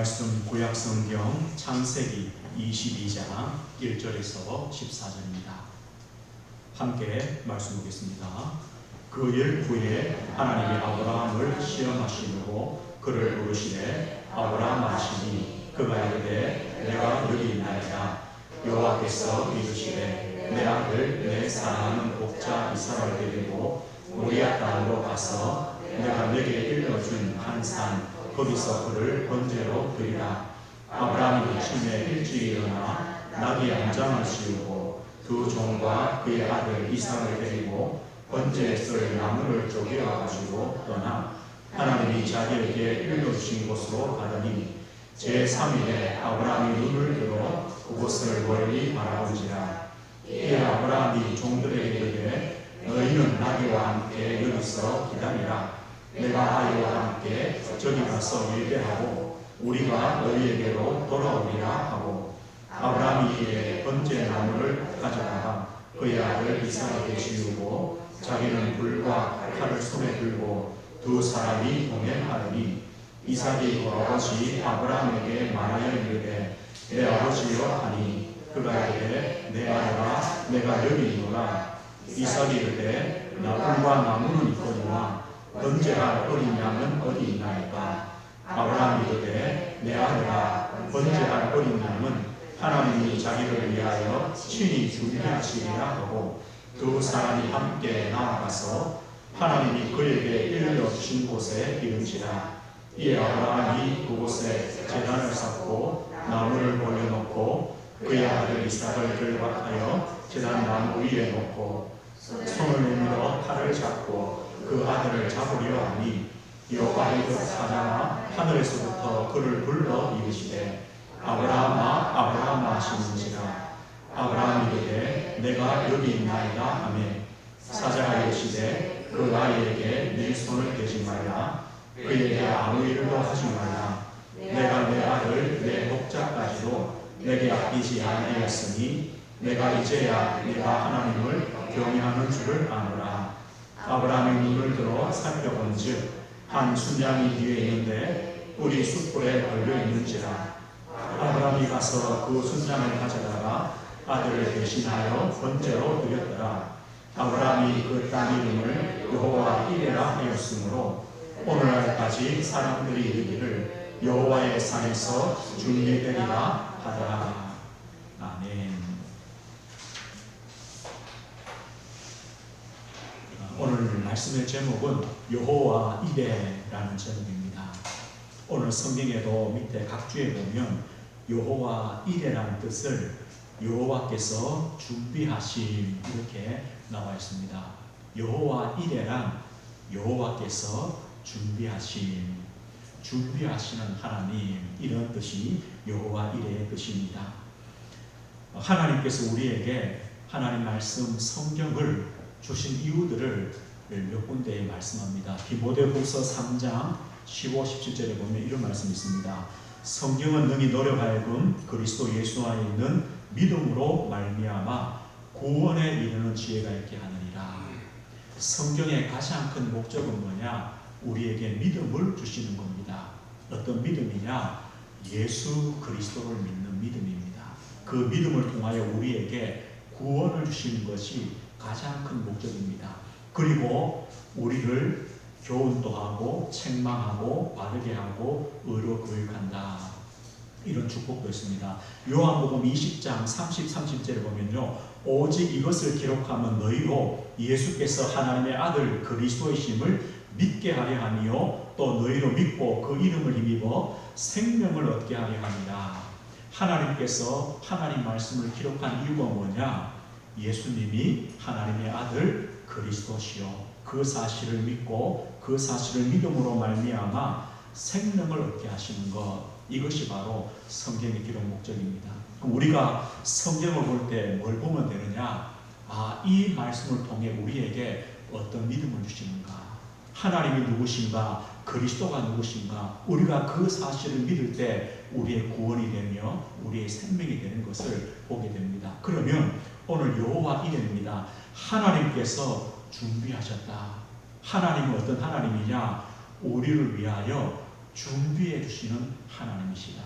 말씀 구약성경 창세기 22장 1절에서 14절입니다. 함께 말씀 보겠습니다. 그 일 후에 하나님이 아브라함을 시험하시고 그를 부르시되 아브라함 하시니 그가 이르되 내가 여기 있나이다. 여호와께서 이르시되 내 아들 내 사랑하는 복자 이삭을 데리고 모리아 땅으로 가서 내가 내게 일러준 한 산 거기서 그를 번제로 드리라. 아브라함이 아침에 일찍 일어나 나귀 한 장을 씌우고 두 종과 그의 아들 이삭을 데리고 번제에 쓸 나무를 쪼개어 가지고 떠나 하나님이 자기에게 일러주신 곳으로 가더니 제3일에 아브라함이 눈을 들어 그곳을 멀리 바라본지라. 이에 아브라함이 종들에게 이르되 너희는 나귀와 함께 여기서 기다리라. 내가 아이와 함께 저기 가서 예배하고 우리가 너희에게로 돌아오리라 하고 아브라함이 이에 번제 나무를 가져다가 그의 아들 이삭에게 지우고 자기는 불과 칼을 손에 들고 두 사람이 동행하더니 이삭이 아버지 아브라함에게 말하여 이르되 내 아버지여 하니 그가 이르되 내 아들아 내가 여기 있노라. 이삭이 이르되 나 불과 나무는 있거니와 번제할 어린 양은 어디 있나이까. 아브라함이 이르되 내 아들아 번제할 어린 양은 하나님이 자기를 위하여 친히 준비하시리라 하고 두 사람이 함께 나아가서 하나님이 그에게 일러주신 곳에 이른지라. 이에 아브라함이 그곳에 제단을 쌓고 나무를 올려놓고 그의 아들 이삭을 결박하여 제단 나무 위에 놓고 손을 내밀어 칼을 잡고 그 아들을 잡으려 하니 여호와의 그 사자가 하늘에서부터 그를 불러 이르시되 아브라함아 아브라함아 하시는지라. 아브라함이 이르되 내가 여기 있나이다 하며 사자가 이르시되 그 아이에게 네 손을 대지 말라. 그에게 아무 일도 하지 말라. 내가 내 아들 내 목자까지도 내게 아끼지 아니하였으니 내가 이제야 내가 하나님을 경외하는 줄을 아노라. 아브라함이 눈을 들어 살펴본즉 한 순양이 뒤에 있는데 뿔이 숯불에 걸려 있는지라. 아브라함이 가서 그 순양을 가져다가 아들을 대신하여 번제로 드렸더라. 아브라함이 그 땅 이름을 여호와 이레라 하였으므로 오늘날까지 사람들이 이르기를 여호와의 산에서 준비되리라 하더라. 아멘. 오늘 말씀의 제목은 여호와 이레라는 제목입니다. 오늘 성경에도 밑에 각주에 보면 여호와 이레라는 뜻을 여호와께서 준비하심 이렇게 나와 있습니다. 여호와 이레란 여호와께서 준비하심, 준비하시는 하나님 이런 뜻이 여호와 이레의 뜻입니다. 하나님께서 우리에게 하나님 말씀 성경을 주신 이유들을 몇 군데에 말씀합니다. 디모데후서 3장 15, 17절에 보면 이런 말씀이 있습니다. 성경은 능히 너로 하여금 그리스도 예수 안에 있는 믿음으로 말미암아 구원에 이르는 지혜가 있게 하느니라. 성경의 가장 큰 목적은 뭐냐? 우리에게 믿음을 주시는 겁니다. 어떤 믿음이냐? 예수 그리스도를 믿는 믿음입니다. 그 믿음을 통하여 우리에게 구원을 주시는 것이 가장 큰 목적입니다. 그리고 우리를 교훈도 하고 책망하고 바르게 하고 의로 교육한다. 이런 축복도 있습니다. 요한복음 20장 30, 31절에 보면요. 오직 이것을 기록하면 너희로 예수께서 하나님의 아들 그리스도이심을 믿게 하려 하며 또 너희로 믿고 그 이름을 힘입어 생명을 얻게 하려 합니다. 하나님께서 하나님 말씀을 기록한 이유가 뭐냐? 예수님이 하나님의 아들 그리스도시요 그 사실을 믿고 그 사실을 믿음으로 말미암아 생명을 얻게 하시는 것, 이것이 바로 성경의 기록 목적입니다. 그럼 우리가 성경을 볼 때 뭘 보면 되느냐? 이 말씀을 통해 우리에게 어떤 믿음을 주시는가? 하나님이 누구신가? 그리스도가 누구신가? 우리가 그 사실을 믿을 때 우리의 구원이 되며 우리의 생명이 되는 것을 보게 됩니다. 그러면 오늘 여호와 이레입니다. 하나님께서 준비하셨다. 하나님은 어떤 하나님이냐? 우리를 위하여 준비해 주시는 하나님이시다.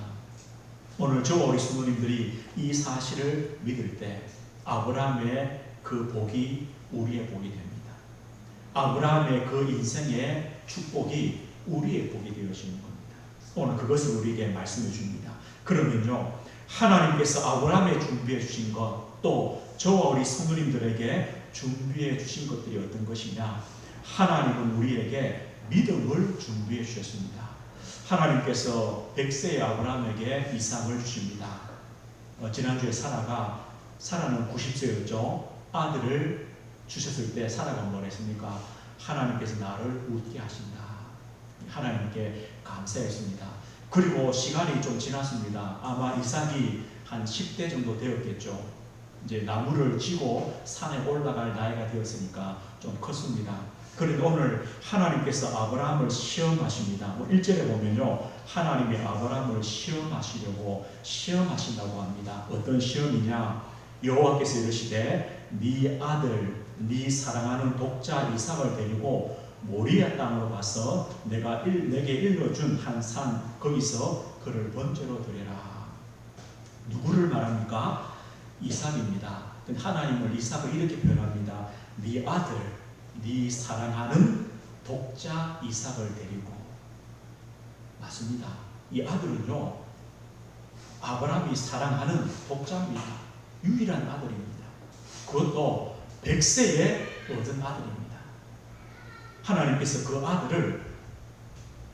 오늘 저와 우리 성도님들이 이 사실을 믿을 때 아브라함의 그 복이 우리의 복이 됩니다. 아브라함의 그 인생의 축복이 우리의 복이 되어지는 겁니다. 오늘 그것을 우리에게 말씀해 줍니다. 그러면요, 하나님께서 아브라함에 준비해 주신 것, 또 저와 우리 성도님들에게 준비해 주신 것들이 어떤 것이냐? 하나님은 우리에게 믿음을 준비해 주셨습니다. 하나님께서 100세의 아브라함에게 이삭을 주십니다. 지난주에 사라는 90세였죠. 아들을 주셨을 때 사라가 뭘 했습니까? 하나님께서 나를 웃게 하신다. 하나님께 감사했습니다. 그리고 시간이 좀 지났습니다. 아마 이삭이 한 10대 정도 되었겠죠. 이제 나무를 지고 산에 올라갈 나이가 되었으니까 좀 컸습니다. 그런데 오늘 하나님께서 아브라함을 시험하십니다. 1절에 보면요, 하나님이 아브라함을 시험하신다고 합니다. 어떤 시험이냐? 여호와께서 이르시되 네 아들, 네 사랑하는 독자 이삭을 데리고 모리아 땅으로 가서 내게 일러준 한 산, 거기서 그를 번제로 드려라. 누구를 말합니까? 이삭입니다. 하나님을 이삭을 이렇게 표현합니다. 네 아들, 네 사랑하는 독자 이삭을 데리고. 맞습니다. 이 아들은요, 아브라함이 사랑하는 독자입니다. 유일한 아들입니다. 그것도 100세에 얻은 아들입니다. 하나님께서 그 아들을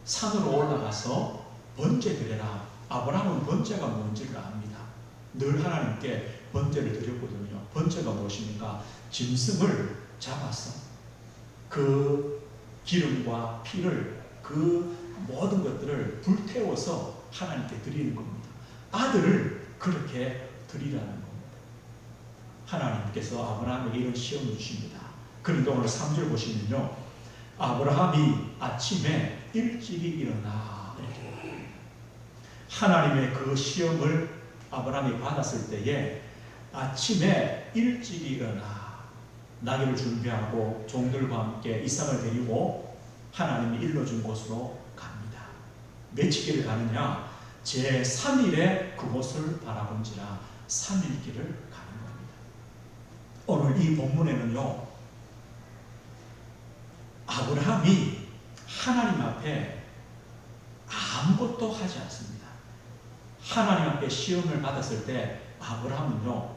산으로 올라가서 번제 드려라. 아브라함은 번제가 뭔지를 압니다. 늘 하나님께 번제를 드렸거든요. 번제가 무엇입니까? 짐승을 잡아서 그 기름과 피를, 그 모든 것들을 불태워서 하나님께 드리는 겁니다. 아들을 그렇게 드리라는 겁니다. 하나님께서 아브라함에게 이런 시험을 주십니다. 그런데 오늘 3절 보시면요, 아브라함이 아침에 일찍이 일어나. 하나님의 그 시험을 아브라함이 받았을 때에 아침에 일찍이 일어나 나귀를 준비하고 종들과 함께 이삭을 데리고 하나님이 일러준 곳으로 갑니다. 며칠을 가느냐? 제3일에 그곳을 바라본지라 3일 길을 가는 겁니다. 오늘 이 본문에는요, 아브라함이 하나님 앞에 아무것도 하지 않습니다. 하나님 앞에 시험을 받았을 때 아브라함은요,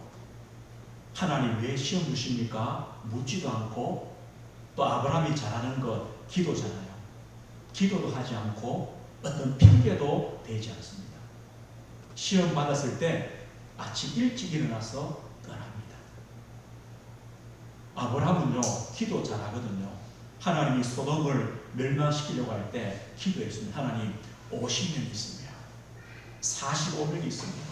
하나님 왜 시험 주십니까? 묻지도 않고, 또 아브라함이 잘하는 것 기도잖아요. 기도도 하지 않고 어떤 핑계도 대지 않습니다. 시험 받았을 때 아침 일찍 일어나서 떠납니다. 아브라함은요, 기도 잘하거든요. 하나님이 소돔을 멸망시키려고 할 때 기도했습니다. 하나님 50명 있으며 45명이 있습니다.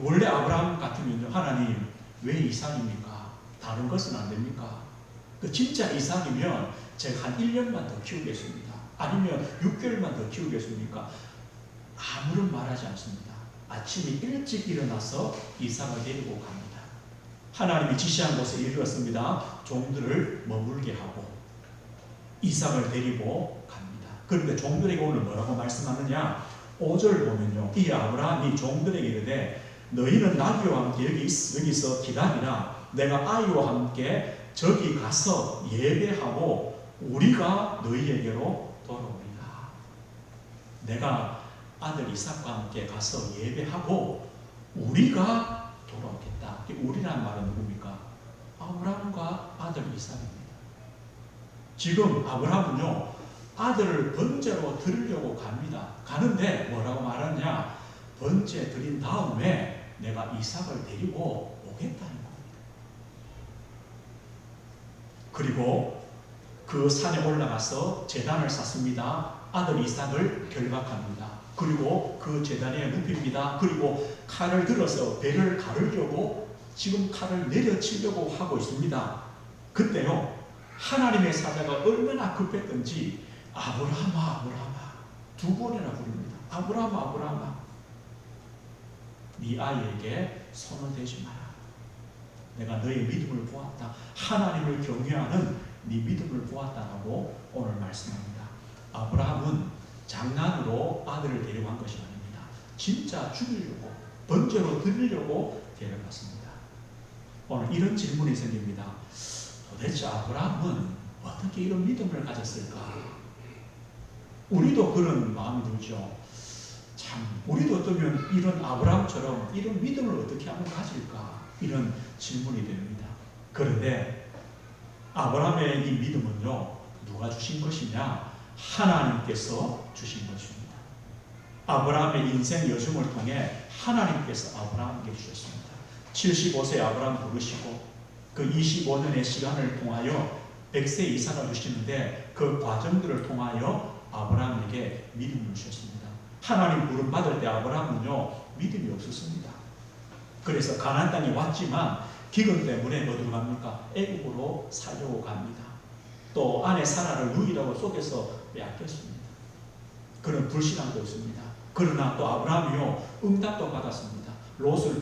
원래 아브라함 같으면요, 하나님 왜 이삭입니까? 다른 것은 안 됩니까? 진짜 이삭이면 제가 한 1년만 더 키우겠습니다. 아니면 6개월만 더 키우겠습니까? 아무런 말하지 않습니다. 아침에 일찍 일어나서 이삭을 데리고 갑니다. 하나님이 지시한 곳에 이르렀습니다. 종들을 머물게 하고 이삭을 데리고 갑니다. 그런데 종들에게 오늘 뭐라고 말씀하느냐? 5절 보면요, 이 아브라함이 종들에게 이르되 너희는 나귀와 함께 여기서 기다리라. 내가 아이와 함께 저기 가서 예배하고 우리가 너희에게로 돌아오리라. 내가 아들 이삭과 함께 가서 예배하고 우리가 돌아오겠다. 우리란 말은 누굽니까? 아브라함과 아들 이삭입니다. 지금 아브라함은요, 아들을 번제로 드리려고 갑니다. 가는데 뭐라고 말하냐? 번제 드린 다음에 내가 이삭을 데리고 오겠다는 겁니다. 그리고 그 산에 올라가서 제단을 쌓습니다. 아들 이삭을 결박합니다. 그리고 그 제단에 눕힙니다. 그리고 칼을 들어서 배를 가르려고 지금 칼을 내려치려고 하고 있습니다. 그때요, 하나님의 사자가 얼마나 급했던지 아브라함아, 아브라함아 두 번이나 부릅니다. 아브라함아, 아브라함아, 네 아이에게 손을 대지 마라. 내가 너의 믿음을 보았다. 하나님을 경외하는 네 믿음을 보았다라고 오늘 말씀합니다. 아브라함은 장난으로 아들을 데려간 것이 아닙니다. 진짜 죽이려고, 번제로 드리려고 데려갔습니다. 오늘 이런 질문이 생깁니다. 도대체 아브라함은 어떻게 이런 믿음을 가졌을까? 우리도 그런 마음이 들죠. 참, 우리도 어쩌면 이런 아브라함처럼 이런 믿음을 어떻게 하면 가질까? 이런 질문이 됩니다. 그런데 아브라함의 이 믿음은요, 누가 주신 것이냐? 하나님께서 주신 것입니다. 아브라함의 인생 여정을 통해 하나님께서 아브라함에게 주셨습니다. 75세 아브라함 부르시고 그 25년의 시간을 통하여 100세 이삭을 주시는데 그 과정들을 통하여 아브라함에게 믿음을 주셨습니다. 하나님 부름 받을 때 아브라함은요, 믿음이 없었습니다. 그래서 가나안 땅에 왔지만 기근 때문에 어디로 갑니까? 애굽으로 살려고 갑니다. 또 아내 사라를 유일하고 속에서 빼앗겼습니다. 그런 불신앙도 있습니다. 그러나 또 아브라함이요, 응답도 받았습니다. 롯을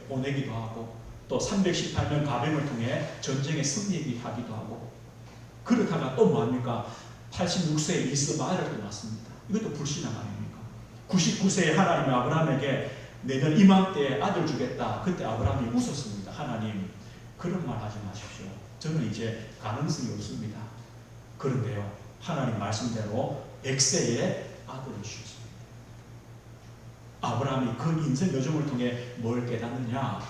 보내기도 하고 또 318년 가병을 통해 전쟁에 승리하기도 하고, 그러다가 또 뭐합니까? 86세에 이스마엘을 또 낳습니다. 이것도 불신앙 아닙니까? 99세에 하나님이 아브라함에게 내년 이맘때에 아들 주겠다. 그때 아브라함이 웃었습니다. 하나님, 그런 말 하지 마십시오. 저는 이제 가능성이 없습니다. 그런데요, 하나님 말씀대로 100세에 아들을 주셨습니다. 아브라함이 그 인생 여정을 통해 뭘 깨닫느냐?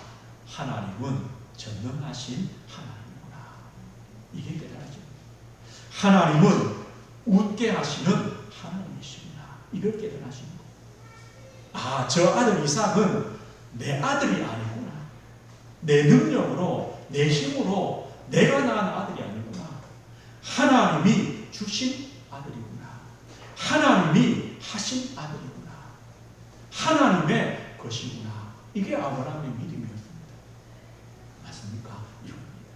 하나님은 전능하신 하나님이구나. 이게 깨달아집니다. 하나님은 웃게 하시는 하나님이시구나. 이걸 깨달아집니다. 아, 저 아들 이삭은 내 아들이 아니구나. 내 능력으로, 내 힘으로 내가 낳은 아들이 아니구나. 하나님이 주신 아들이구나. 하나님이 하신 아들이구나. 하나님의 것이구나. 이게 아브라함의 믿음이었습니다. 맞습니까? 이겁니다.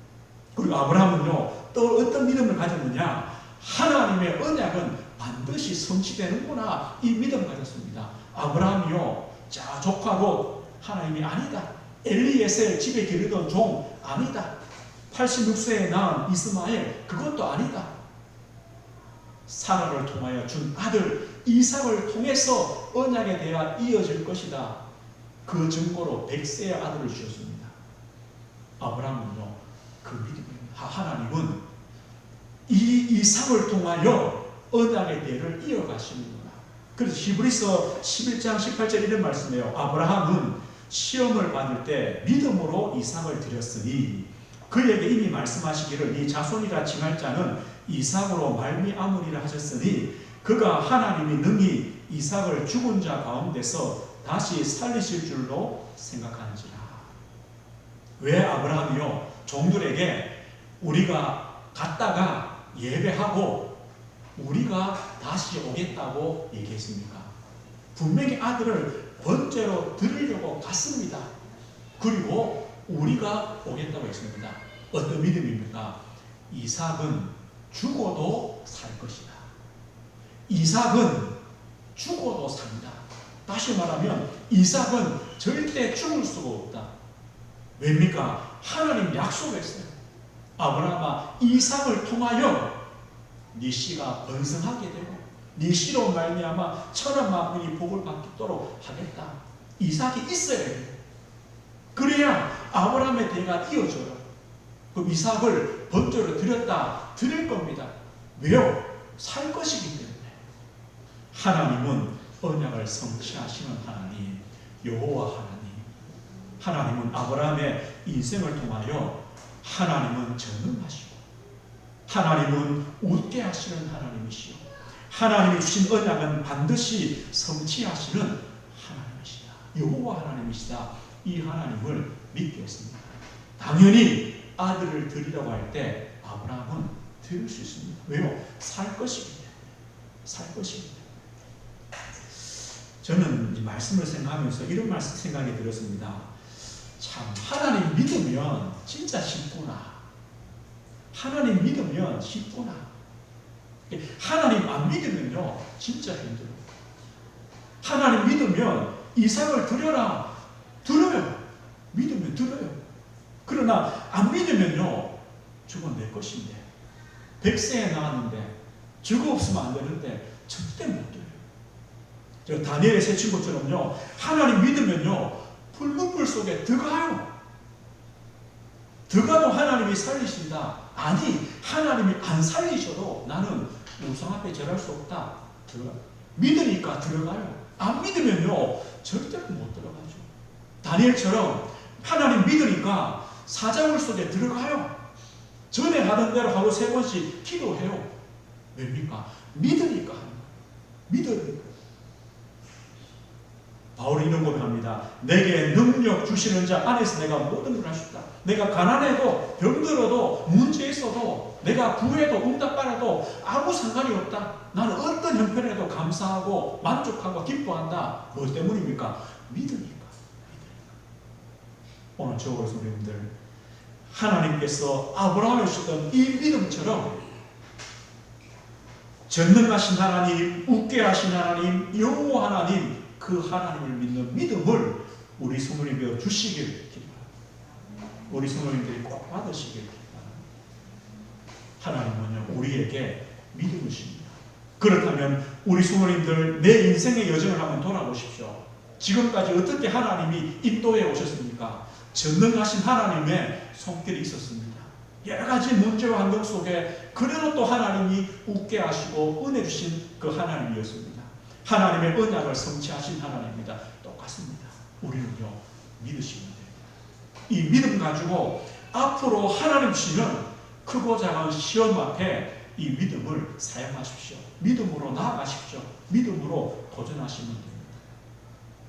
그리고 아브라함은요, 또 어떤 믿음을 가졌느냐? 하나님의 언약은 반드시 성취되는구나. 이 믿음을 가졌습니다. 아브라함이요, 자, 조카 롯, 하나님이 아니다. 엘리에셀 집에 기르던 종 아니다. 86세에 낳은 이스마엘, 그것도 아니다. 사라를 통하여 준 아들 이삭을 통해서 언약에 대하 이어질 것이다. 그 증거로 100세의 아들을 주셨습니다. 아브라함은요, 그 믿음입니다. 하나님은 이 이삭을 통하여 언약의 대를 이어가시는구나. 그래서 히브리서 11장 18절 이런 말씀이에요. 아브라함은 시험을 받을 때 믿음으로 이삭을 드렸으니 그에게 이미 말씀하시기를 네 자손이라 칭할 자는 이삭으로 말미암으리라 하셨으니 그가 하나님이 능히 이삭을 죽은 자 가운데서 다시 살리실 줄로 생각하는지라. 왜 아브라함이요, 종들에게 우리가 갔다가 예배하고 우리가 다시 오겠다고 얘기했습니까? 분명히 아들을 번제로 드리려고 갔습니다. 그리고 우리가 오겠다고 했습니다. 어떤 믿음입니까? 이삭은 죽어도 살 것이다. 이삭은 죽어도 산다. 다시 말하면 이삭은 절대 죽을 수가 없다. 왜입니까? 하나님 약속했어요. 아브라함아, 이삭을 통하여 네 씨가 번성하게 되고 네 씨로 말미암아 천한 만민이 복을 받도록 하겠다. 이삭이 있어야 돼요. 그래야 아브라함의 대가 이어져요. 그럼 이삭을 번제로 드릴 겁니다. 왜요? 살 것이기 때문에. 하나님은 언약을 성취하시는 하나님, 여호와 하나님. 하나님은 아브라함의 인생을 통하여 하나님은 전능하시고 하나님은 웃게 하시는 하나님이시오. 하나님이 주신 언약은 반드시 성취하시는 하나님이시다. 여호와 하나님이시다. 이 하나님을 믿게 했습니다. 당연히 아들을 드리라고 할 때 아브라함은 드릴 수 있습니다. 왜요? 살 것이기 때문에. 살 것이기 때문에. 저는 이 말씀을 생각하면서 이런 말씀 생각이 들었습니다. 참, 하나님 믿으면 진짜 쉽구나. 하나님 믿으면 쉽구나. 하나님 안 믿으면요, 진짜 힘들어요. 하나님 믿으면 이삭을 드려라. 들어요. 믿으면 들어요. 그러나 안 믿으면요, 저건 내 것인데 100세에 나왔는데 저거 없으면 안 되는데 절대 못 드려요. 저 다니엘의 세 친구처럼요, 하나님 믿으면요 풀무불 속에 들어가요. 들어가도 하나님이 살리신다. 아니, 하나님이 안 살리셔도 나는 우상 앞에 절할 수 없다. 들어가. 믿으니까 들어가요. 안 믿으면요 절대로 못 들어가죠. 다니엘처럼 하나님 믿으니까 사자굴 속에 들어가요. 전에 하던 대로 하루 3번씩 기도해요. 왜입니까? 믿으니까 하는 거예요. 믿으니까. 바울이 이런 고백합니다. 내게 능력 주시는 자 안에서 내가 모든 걸 할 수 있다. 내가 가난해도 병들어도 문제 있어도 내가 구해도 응답받아도 아무 상관이 없다. 나는 어떤 형편에도 감사하고 만족하고 기뻐한다. 무엇 때문입니까? 믿으니까. 오늘 저와 성도님들, 하나님께서 아브라함을 주셨던 이 믿음처럼 전능하신 하나님, 웃게 하신 하나님, 여호와 하나님, 그 하나님을 믿는 믿음을 우리 성도님들 주시길 기도합니다. 우리 성도님들이 꼭 받으시길 기도합니다. 하나님은요 우리에게 믿음을 주십니다. 그렇다면 우리 성도님들 내 인생의 여정을 한번 돌아보십시오. 지금까지 어떻게 하나님이 인도해 오셨습니까? 전능하신 하나님의 손길이 있었습니다. 여러 가지 문제와 환경 속에 그래도 또 하나님이 웃게 하시고 은혜 주신 그 하나님이었습니다. 하나님의 언약을 성취하신 하나님입니다. 똑같습니다. 우리는요 믿으시면 됩니다. 이 믿음 가지고 앞으로 하나님 주시는 크고 작은 시험 앞에 이 믿음을 사용하십시오. 믿음으로 나아가십시오. 믿음으로 도전하시면 됩니다.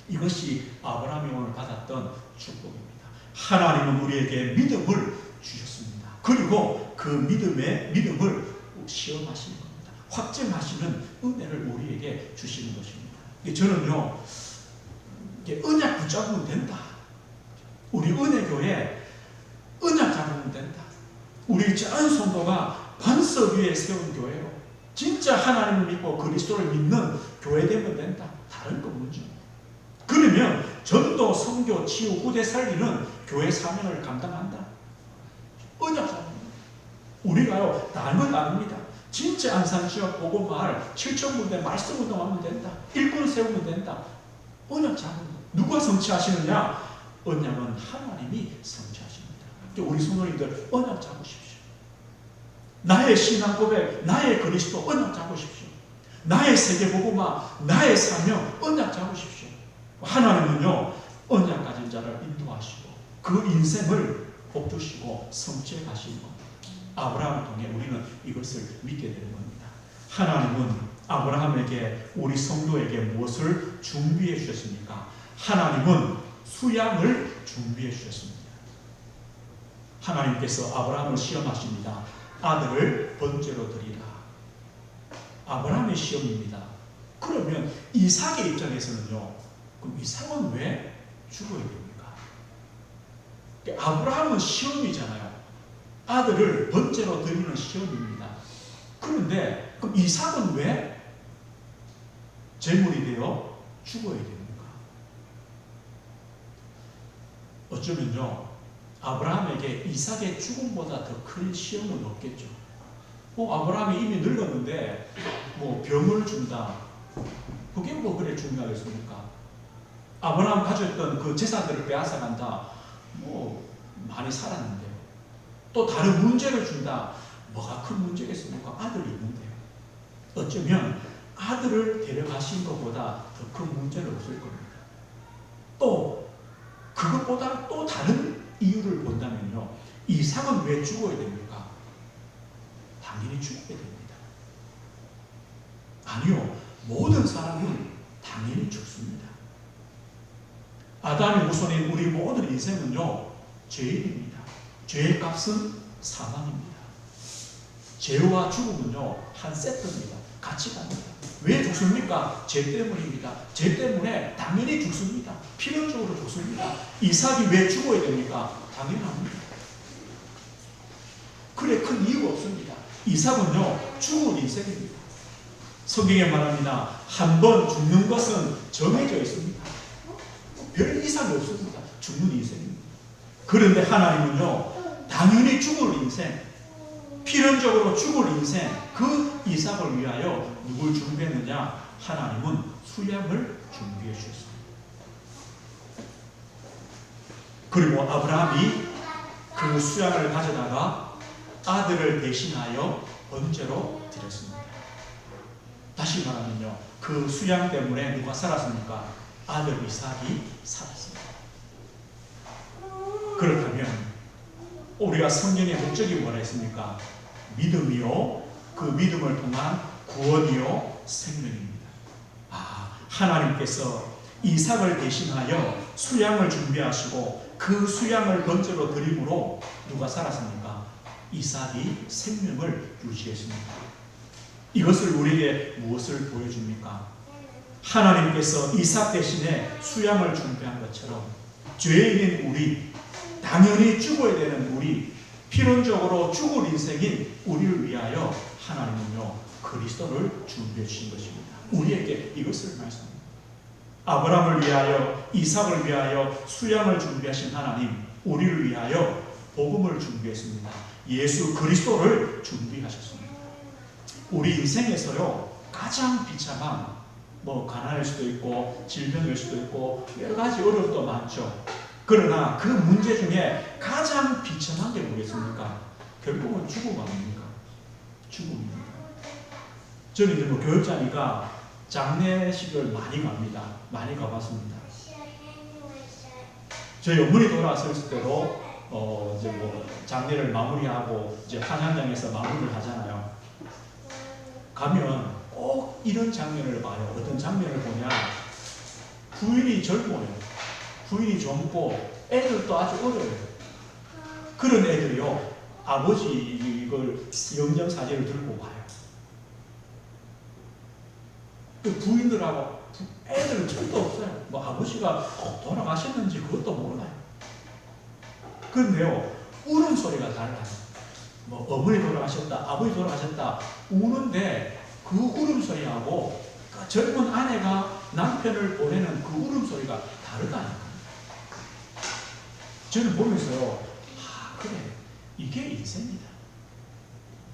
이것이 아브라함이 오늘 받았던 축복입니다. 하나님은 우리에게 믿음을 주셨습니다. 그리고 그 믿음을 시험하시는 겁니다. 확증하시는 은혜를 우리에게 주시는 것입니다. 저는요 언약 붙잡으면 된다. 우리 은혜교회 언약 잡으면 된다. 우리 전 성도가 반석 위에 세운 교회로 진짜 하나님을 믿고 그리스도를 믿는 교회 되면 된다. 다른 건 문제. 그러면 전도, 선교, 치유, 후대 살리는 교회 사명을 감당한다. 언약 잡는 우리가요 다른 건 아닙니다. 진짜 안산지역 보고마을 7,000군데 말씀 운동하면 된다. 일꾼 세우면 된다. 언약 잡는 누가 성취하시느냐? 언약은 하나님이 성취하십니다. 우리 성도님들 언약 잡으십시오. 나의 신앙 고백, 나의 그리스도 언약 잡으십시오. 나의 세계보고마, 나의 사명 언약 잡으십시오. 하나님은요 언약 가진 자를 인도하시고 그 인생을 복주시고 성취해 가시는 겁니다. 아브라함을 통해 우리는 이것을 믿게 되는 겁니다. 하나님은 아브라함에게 우리 성도에게 무엇을 준비해 주셨습니까? 하나님은 수양을 준비해 주셨습니다. 하나님께서 아브라함을 시험하십니다. 아들을 번제로 드리라. 아브라함의 시험입니다. 그러면 이삭의 입장에서는요, 그럼 이삭은 왜 죽어야 됩니까? 아브라함은 시험이잖아요. 아들을 번제로 드리는 시험입니다. 그런데 그럼 이삭은 왜 제물이 되어 죽어야 됩니까? 어쩌면요 아브라함에게 이삭의 죽음보다 더 큰 시험은 없겠죠. 아브라함이 이미 늙었는데 병을 준다. 그게 그래 중요하겠습니까? 아브라함 가졌던 그 재산들을 빼앗아간다. 많이 살았는데요. 또 다른 문제를 준다. 뭐가 큰 문제겠습니까? 아들이 있는데요. 어쩌면 아들을 데려가신 것보다 더 큰 문제는 없을 겁니다. 또 그것보다 또 다른 이유를 본다면요. 이삭은 왜 죽어야 됩니까? 당연히 죽게 됩니다. 아니요. 모든 사람은 당연히 죽습니다. 아담의 후손인 우리 모든 인생은요. 죄인입니다. 죄의 값은 사망입니다. 죄와 죽음은요. 한 세트입니다. 같이 갑니다. 왜 죽습니까? 죄 때문입니다. 죄 때문에 당연히 죽습니다. 필연적으로 죽습니다. 이삭이 왜 죽어야 됩니까? 당연합니다. 그래 큰 이유가 없습니다. 이삭은요 죽을 인생입니다. 성경에 말합니다. 한 번 죽는 것은 정해져 있습니다. 별 이상이 없습니다. 죽는 인생입니다. 그런데 하나님은요 당연히 죽을 인생, 필연적으로 죽을 인생, 그 이삭을 위하여 누굴 준비했느냐? 하나님은 수양을 준비해 주셨습니다. 그리고 아브라함이 그 수양을 가져다가 아들을 대신하여 번제로 드렸습니다. 다시 말하면요, 그 수양 때문에 누가 살았습니까? 아들 이삭이 살았습니다. 그렇다면 우리가 성경의 목적이 뭐라 했습니까? 믿음이요, 그 믿음을 통한 구원이요, 생명입니다. 하나님께서 이삭을 대신하여 수양을 준비하시고 그 수양을 번제로 드림으로 누가 살았습니까? 이삭이 생명을 유지했습니다. 이것을 우리에게 무엇을 보여줍니까? 하나님께서 이삭 대신에 수양을 준비한 것처럼 죄인인 우리, 당연히 죽어야 되는 우리, 필연적으로 죽을 인생인 우리를 위하여 하나님은요, 그리스도를 준비해 주신 것입니다. 우리에게 이것을 말씀합니다. 아브라함을 위하여, 이삭을 위하여 수양을 준비하신 하나님, 우리를 위하여 복음을 준비했습니다. 예수 그리스도를 준비하셨습니다. 우리 인생에서요, 가장 비참한 가난할 수도 있고 질병일 수도 있고 여러 가지 어려움도 많죠. 그러나 그 문제 중에 가장 비참한 게 뭐겠습니까? 결국은 죽음 아닙니까? 죽음입니다. 저는 이제 교육자니까 장례식을 많이 갑니다. 많이 가봤습니다. 저희 어머니 돌아왔을 때도 이제 장례를 마무리하고 이제 환향장에서 마무리를 하잖아요. 가면 꼭 이런 장면을 봐요. 어떤 장면을 보냐? 부인이 젊어요. 부인이 젊고 애들도 아주 어려요. 그런 애들이요, 아버지 이걸 영정사진을 들고 와요. 그 부인들하고 애들은 절대 없어요. 아버지가 돌아가셨는지 그것도 몰라요. 그런데요, 우는 소리가 달라요. 어머니 돌아가셨다, 아버지 돌아가셨다 우는데 그 울음소리하고 그 젊은 아내가 남편을 보내는 그 울음소리가 다르다니까요. 저는 보면서요, 그래, 이게 인생이다.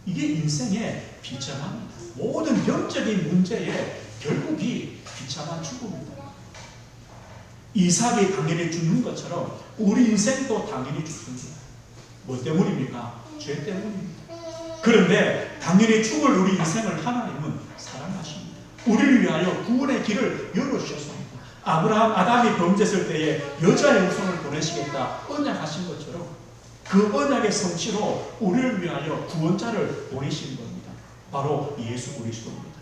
이게 인생의 비참함이다. 모든 영적인 문제의 결국이 비참한 죽음이다. 이삭이 당연히 죽는 것처럼 우리 인생도 당연히 죽습니다. 뭐 때문입니까? 죄 때문입니다. 그런데 당연히 죽을 우리 인생을 하나님은 사랑하십니다. 우리를 위하여 구원의 길을 열어주셨습니다. 아담이 범죄했을 때에 여자의 후손을 보내시겠다 언약하신 것처럼 그 언약의 성취로 우리를 위하여 구원자를 보내신 겁니다. 바로 예수 그리스도입니다.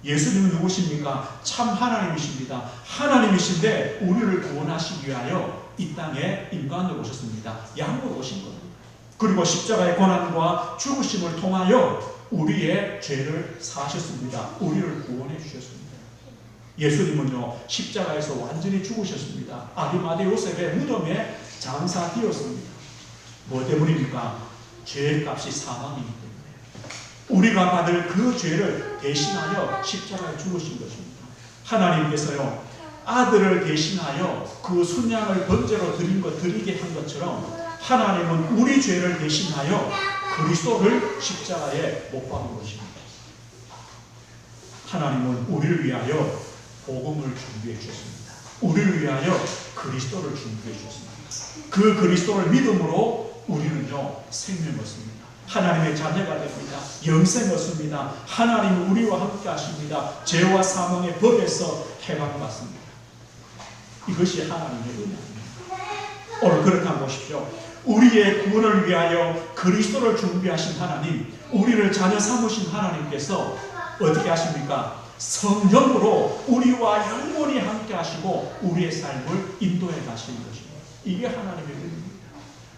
예수님은 누구십니까? 참 하나님이십니다. 하나님이신데 우리를 구원하시기 위하여 이 땅에 인간으로 오셨습니다. 양으로 오신 겁니다. 그리고 십자가의 고난과 죽으심을 통하여 우리의 죄를 사하셨습니다. 우리를 구원해 주셨습니다. 예수님은요, 십자가에서 완전히 죽으셨습니다. 아리마대 요셉의 무덤에 장사되었습니다. 뭐 때문입니까? 죄의 값이 사망이기 때문에 우리가 받을 그 죄를 대신하여 십자가에 죽으신 것입니다. 하나님께서요, 아들을 대신하여 그 순양을 번제로 드리게 한 것처럼 하나님은 우리 죄를 대신하여 그리스도를 십자가에 못 박은 것입니다. 하나님은 우리를 위하여 복음을 준비해 주셨습니다. 우리를 위하여 그리스도를 준비해 주셨습니다. 그 그리스도를 믿음으로 우리는요, 생명 얻습니다. 하나님의 자녀가 됩니다. 영생 얻습니다. 하나님은 우리와 함께 하십니다. 죄와 사망의 법에서 해방받습니다. 이것이 하나님의 은혜입니다. 오늘 그렇다고 보십시오. 우리의 구원을 위하여 그리스도를 준비하신 하나님, 우리를 자녀 삼으신 하나님께서 어떻게 하십니까? 성령으로 우리와 영원히 함께 하시고 우리의 삶을 인도해 가시는 것입니다. 이게 하나님의 은혜입니다.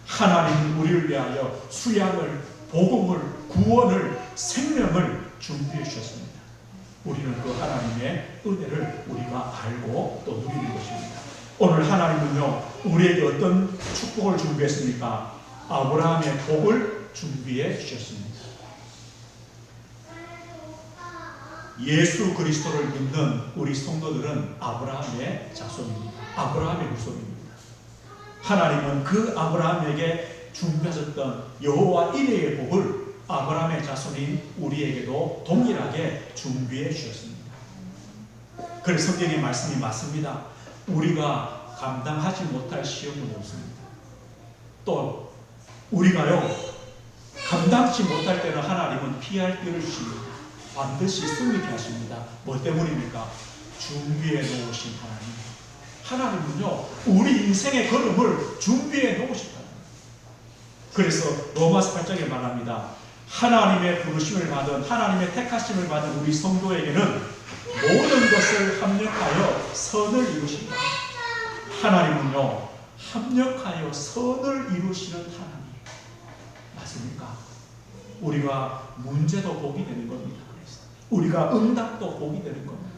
하나님은 우리를 위하여 수양을, 복음을, 구원을, 생명을 준비해 주셨습니다. 우리는 그 하나님의 은혜를 우리가 알고 또 누리는 것입니다. 오늘 하나님은요, 우리에게 어떤 축복을 준비했습니까? 아브라함의 복을 준비해 주셨습니다. 예수 그리스도를 믿는 우리 성도들은 아브라함의 자손입니다. 아브라함의 후손입니다. 하나님은 그 아브라함에게 준비하셨던 여호와 이레의 복을 아브라함의 자손인 우리에게도 동일하게 준비해 주셨습니다. 그래서 성경의 말씀이 맞습니다. 우리가 감당하지 못할 시험은 없습니다. 또 우리가요 감당치 못할 때는 하나님은 피할 길을 주십니다. 반드시 승리케 하십니다. 뭐 때문입니까? 준비해 놓으신 하나님. 하나님은요 우리 인생의 걸음을 준비해 놓으셨다. 그래서 로마서 8장에 말합니다. 하나님의 부르심을 받은, 하나님의 택하심을 받은 우리 성도에게는 모든 것을 합력하여 선을 이루신다. 하나님은요 합력하여 선을 이루시는 하나님. 맞습니까? 우리가 문제도 복이 되는 겁니다. 우리가 응답도 복이 되는 겁니다.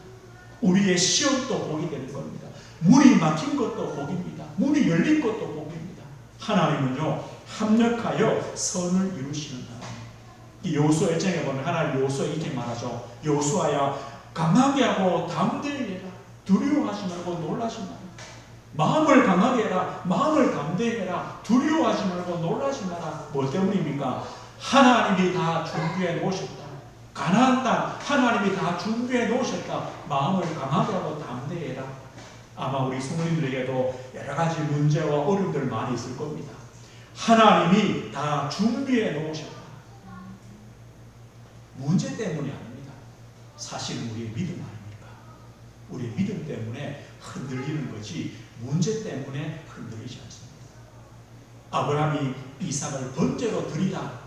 우리의 시험도 복이 되는 겁니다. 문이 막힌 것도 복입니다. 문이 열린 것도 복입니다. 하나님은요 합력하여 선을 이루시는 하나님. 이 여호수아 1장에 보면 하나님 여호수아 이렇게 말하죠. 여호수아야 강하게 하고 담대히 해라. 두려워하지 말고 놀라지 마라. 마음을 강하게 해라. 마음을 담대히 해라. 두려워하지 말고 놀라지 마라. 뭐 때문입니까? 하나님이 다 준비해 놓으셨다. 가나안 땅 하나님이 다 준비해 놓으셨다. 마음을 강하게 하고 담대히 해라. 아마 우리 성도님들에게도 여러 가지 문제와 어려움들 많이 있을 겁니다. 하나님이 다 준비해 놓으셨다. 문제 때문이 아닙니다. 사실은 우리의 믿음 아닙니까? 우리의 믿음 때문에 흔들리는 거지 문제 때문에 흔들리지 않습니다. 아브라함이 이삭을 번제로 드리라.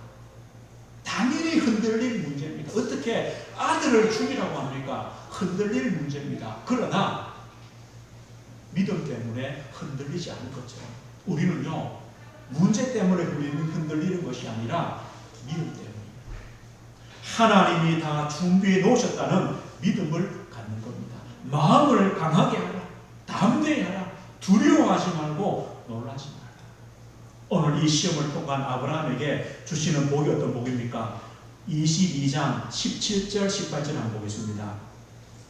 당연히 흔들릴 문제입니다. 어떻게 아들을 죽이라고 합니까? 흔들릴 문제입니다. 그러나 믿음 때문에 흔들리지 않은 것처럼 우리는요 문제 때문에 흔들리는 것이 아니라 믿음 때문입니다. 하나님이 다 준비해 놓으셨다는 믿음을 갖는 겁니다. 마음을 강하게 하라. 담대히 하라. 두려워하지 말고 놀라지 마라. 오늘 이 시험을 통한 아브라함에게 주시는 복이 어떤 복입니까? 22장 17절 18절 한번 보겠습니다.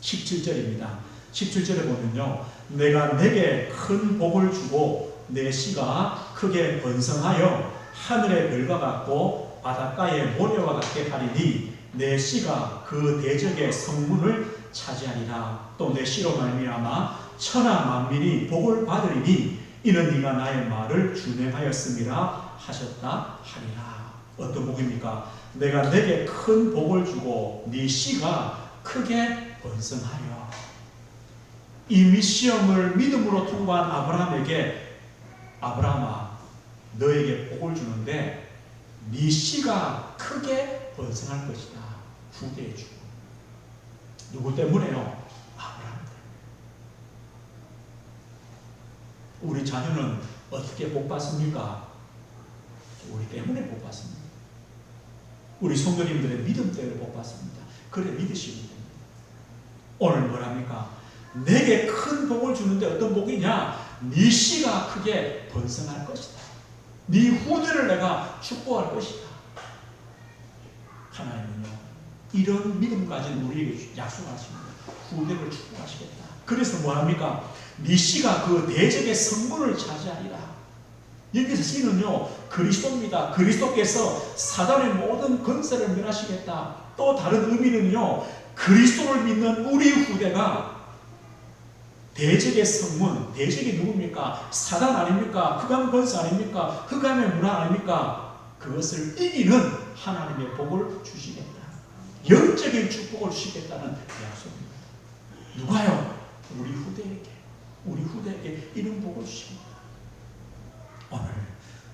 17절입니다. 17절에 보면요 내가 내게 큰 복을 주고 내 씨가 크게 번성하여 하늘의 별과 같고 바닷가의 모래와 같게 하리니 내 씨가 그 대적의 성문을 차지하리라. 또 내 씨로 말미암아 천하 만민이 복을 받으리니 이는 네가 나의 말을 준행하였음이라 하셨다 하리라. 어떤 복입니까? 내가 내게 큰 복을 주고 네 씨가 크게 번성하여. 이 시험을 믿음으로 통과한 아브라함에게 아브라함아 너에게 복을 주는데 네 씨가 크게 번성할 것이다. 후대에 주고. 누구 때문에요? 아브라함 때문에. 우리 자녀는 어떻게 복 받습니까? 우리 때문에 복 받습니다. 우리 성도님들의 믿음 때문에 복 받습니다. 그래 믿으시면 됩니다. 오늘 뭐랍니까? 내게 큰 복을 주는데 어떤 복이냐? 네 씨가 크게 번성할 것이다. 네 후대를 내가 축복할 것이다. 하나님은요 이런 믿음 가진 우리에게 약속하십니다. 후대를 축복하시겠다. 그래서 뭐합니까? 네 씨가 그 대적의 성문을 차지하리라. 여기서 씨는요 그리스도입니다. 그리스도께서 사단의 모든 권세를 멸하시겠다. 또 다른 의미는요 그리스도를 믿는 우리 후대가 대적의 성문, 대적이 누굽니까? 사단 아닙니까? 흑암 권세 아닙니까? 흑암의 문화 아닙니까? 그것을 이기는 하나님의 복을 주시겠다. 영적인 축복을 주시겠다는 약속입니다. 누가요? 우리 후대에게 이런 복을 주십니다. 오늘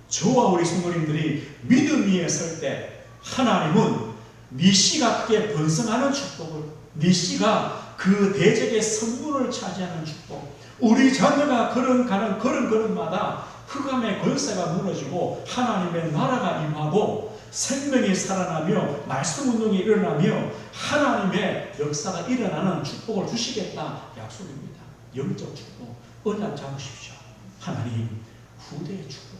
저와 우리 성도님들이 믿음 위에 설 때 하나님은 네 씨가 크게 번성하는 축복을, 네 씨가 그 대적의 성문을 차지하는 축복, 우리 자녀가 걸어가는 걸음마다 흑암의 권세가 무너지고 하나님의 나라가 임하고 생명이 살아나며 말씀 운동이 일어나며 하나님의 역사가 일어나는 축복을 주시겠다 약속입니다. 영적 축복 언약 잡으십시오. 하나님 후대의 축복,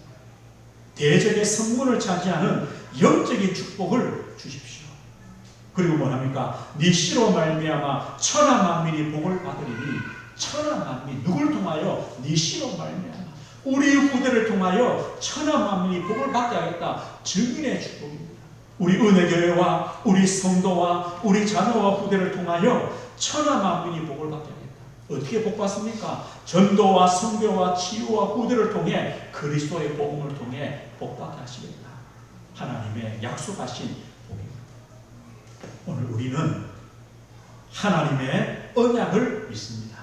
대적의 성문을 차지하는 영적인 축복을 주십시오. 그리고 뭐합니까? 네 씨로 말미암아 천하 만민이 복을 받으리니. 천하 만민 누굴 통하여? 네 씨로 말미암아 우리 후대를 통하여 천하 만민이 복을 받게 하겠다. 증인의 축복입니다. 우리 은혜교회와 우리 성도와 우리 자녀와 후대를 통하여 천하 만민이 복을 받게 하겠다. 어떻게 복받습니까? 전도와 선교와 치유와 구제를 통해 그리스도의 복음을 통해 복받게 하시겠다. 하나님의 약속하신 복입니다. 오늘 우리는 하나님의 언약을 믿습니다.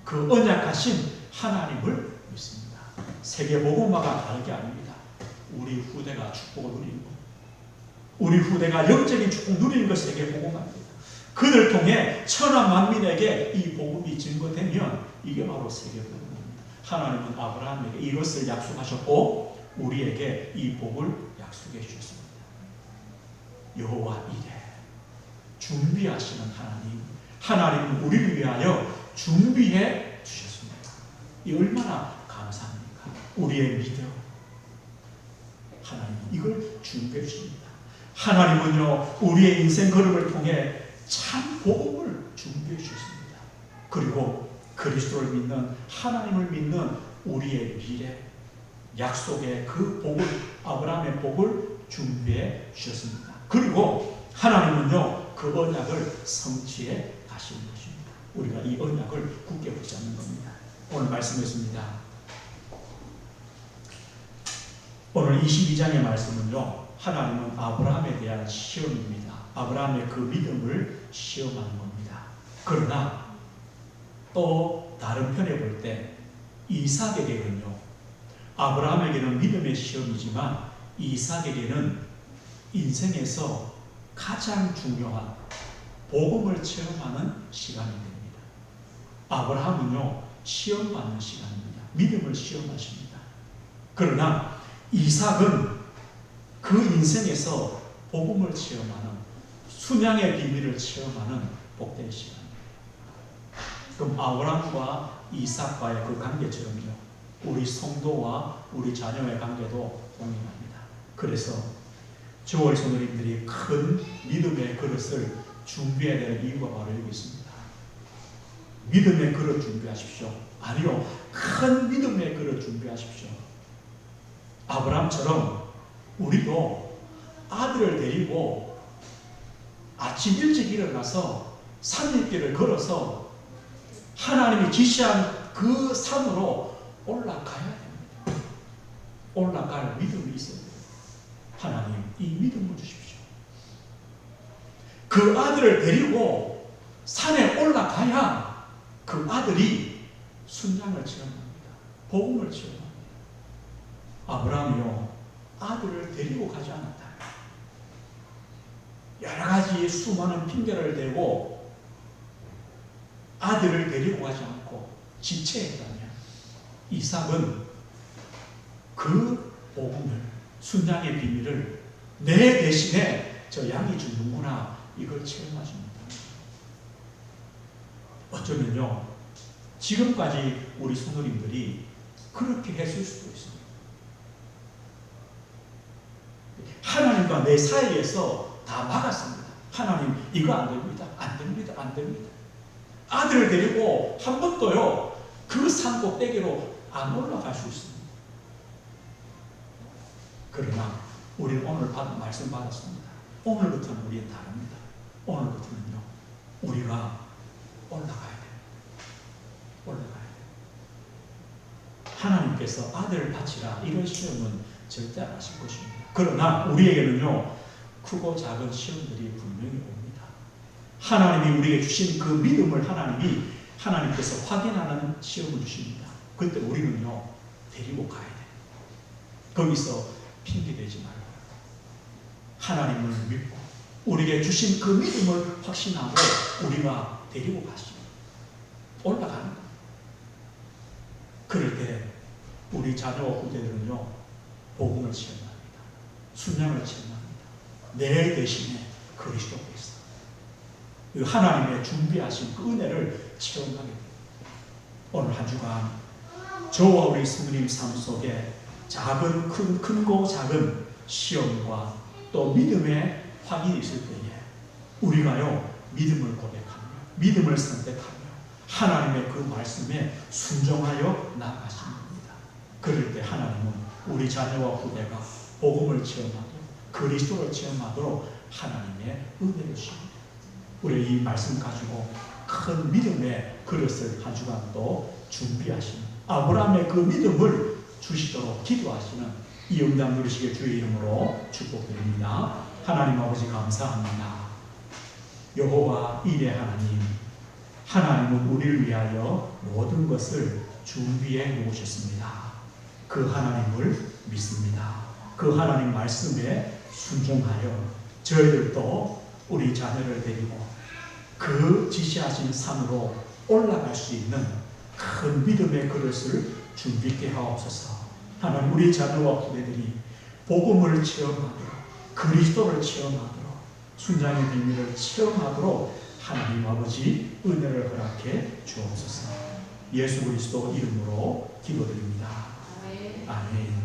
그 언약하신 하나님을 믿습니다. 세계 복음화가 다른 게 아닙니다. 우리 후대가 축복을 누리는 것, 우리 후대가 영적인 축복 누리는 것 세계 복음화입니다. 그들 통해 천하 만민에게 이 복음이 증거되면 이게 바로 세계 복음입니다. 하나님은 아브라함에게 이것을 약속하셨고 우리에게 이 복을 약속해 주셨습니다. 여호와 이레, 준비하시는 하나님, 하나님은 우리를 위하여 준비해 주셨습니다. 이 얼마나 감사합니까? 우리의 믿음, 하나님은 이걸 준비해 주십니다. 하나님은요 우리의 인생 걸음을 통해 참 복음을 준비해 주셨습니다. 그리고 그리스도를 믿는, 하나님을 믿는 우리의 미래, 약속의 그 복을, 아브라함의 복을 준비해 주셨습니다. 그리고 하나님은요 그 언약을 성취해 가시는 것입니다. 우리가 이 언약을 굳게 붙잡는 겁니다. 오늘 말씀했습니다. 오늘 22장의 말씀은요 하나님은 아브라함에 대한 시험입니다. 아브라함의 그 믿음을 시험하는 겁니다. 그러나 또 다른 편에 볼 때 이삭에게는요, 아브라함에게는 믿음의 시험이지만 이삭에게는 인생에서 가장 중요한 복음을 체험하는 시간이 됩니다. 아브라함은요 시험받는 시간입니다. 믿음을 시험하십니다. 그러나 이삭은 그 인생에서 복음을 체험하는, 순양의 비밀을 체험하는 복된 시간입니다. 그럼 아브라함과 이삭과의 그 관계처럼요 우리 성도와 우리 자녀의 관계도 동일합니다. 그래서 저와 성도님들이 큰 믿음의 그릇을 준비해야 되는 이유가 바로 여기 있습니다. 믿음의 그릇 준비하십시오. 아니요, 큰 믿음의 그릇 준비하십시오. 아브라함처럼 우리도 아들을 데리고 아침 일찍 일어나서 산길을 걸어서 하나님이 지시한 그 산으로 올라가야 됩니다. 올라갈 믿음이 있어야 됩니다. 하나님, 이 믿음을 주십시오. 그 아들을 데리고 산에 올라가야 그 아들이 순양을 체험합니다. 복음을 체험합니다. 아브라함이요 아들을 데리고 가지 않았다. 여러 가지 수많은 핑계를 대고 아들을 데리고 가지 않고 지체했다면 이삭은 그 복음을, 순양의 비밀을 내 대신에 저 양이 주는구나, 이걸 체험하십니다. 어쩌면요 지금까지 우리 성도님들이 그렇게 했을 수도 있습니다. 하나님과 내 사이에서 다 막았습니다. 하나님 이거 안 됩니다. 안 됩니다. 안 됩니다. 아들을 데리고 한 번도요 그 산 꼭대기로 안 올라갈 수 있습니다. 그러나 우리는 오늘 말씀 받았습니다. 오늘부터는 우리는 다릅니다. 오늘부터는요 우리가 올라가야 돼요. 올라가야 돼요. 하나님께서 아들을 바치라 이런 시험은 절대 안 하실 것입니다. 그러나 우리에게는요 크고 작은 시험들이 분명히 옵니다. 하나님이 우리에게 주신 그 믿음을 하나님께서 확인하는 시험을 주십니다. 그때 우리는요 데리고 가야 돼요. 거기서 핑계대지 말고 하나님을 믿고 우리에게 주신 그 믿음을 확신하고 우리가 데리고 가시고 올라가는 거예요. 그럴 때 우리 자녀와 후대들은요 복음을 체험합니다. 순양을 체험합니다. 내 대신에 그리스도께서 하나님의 준비하신 그 은혜를 체험하게 됩니다. 오늘 한 주간 저와 우리 성도님 삶 속에 작은 크고 작은 시험과 또 믿음의 확인이 있을 때에 우리가요 믿음을 고백하며 믿음을 선택하며 하나님의 그 말씀에 순종하여 나아가시는 겁니다. 그럴 때 하나님은 우리 자녀와 후대가 복음을 체험하고 그리스도를 체험하도록 하나님의 은혜를 주십니다. 우리 이 말씀 가지고 큰 믿음의 그릇을 한 주간 또 준비하시는, 아브라함의 그 믿음을 주시도록 기도하시는 이 응답 누리시길 주의 이름으로 축복드립니다. 하나님 아버지 감사합니다. 여호와 일의 하나님, 하나님은 우리를 위하여 모든 것을 준비해 놓으셨습니다. 그 하나님을 믿습니다. 그 하나님 말씀에 순종하여 저희들도 우리 자녀를 데리고 그 지시하신 산으로 올라갈 수 있는 큰 믿음의 그릇을 준비케 하옵소서. 하나님, 우리 자녀와 후대들이 복음을 체험하도록, 그리스도를 체험하도록, 순장의 비밀을 체험하도록 하나님 아버지 은혜를 허락해 주옵소서. 예수 그리스도 이름으로 기도드립니다. 아멘.